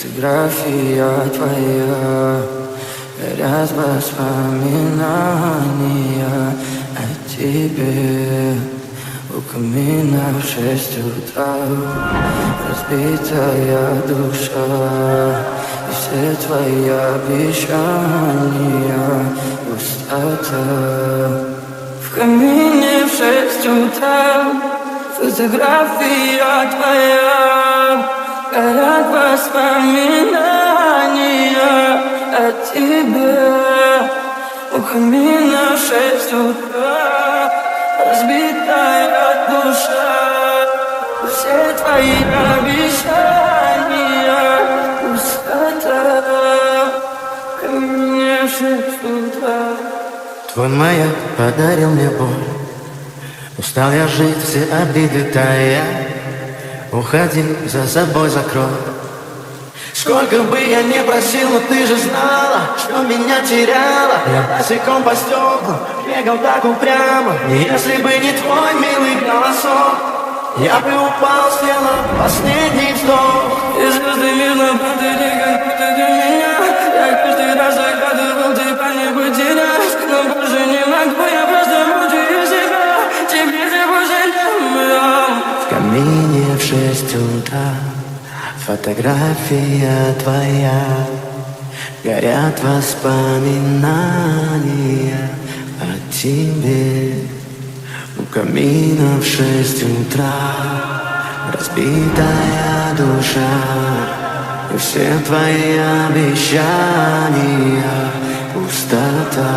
Фотография твоя, горят воспоминания о тебе. У камина в 6 утра, разбитая душа, и все твои обещания пустота. В камине в 6 утра, фотография твоя, горят воспоминания о тебе. У камина в 6 утра, разбитая душа, все твои обещания пустота. В камине в 6 утра. Твой маяк подарил мне боль. Устал я жить, все обиды тая. Уходи, за собой закрой. Сколько бы я ни просил, но ты же знала, что меня теряла. Я босиком по стеклу бегал так упрямо. И если бы не твой милый голосок, я бы упал, сделал последний вздох. И звезды мирно падали, как будто для меня. Я каждый раз загадывал, ты по небу теряешь. Но больше не могу, я просто мучаю себя. Тебе же больше не умрем. В камине в 6 утра, фотография твоя, горят воспоминания о тебе. У камина в 6 утра, разбитая душа, и все твои обещания пустота.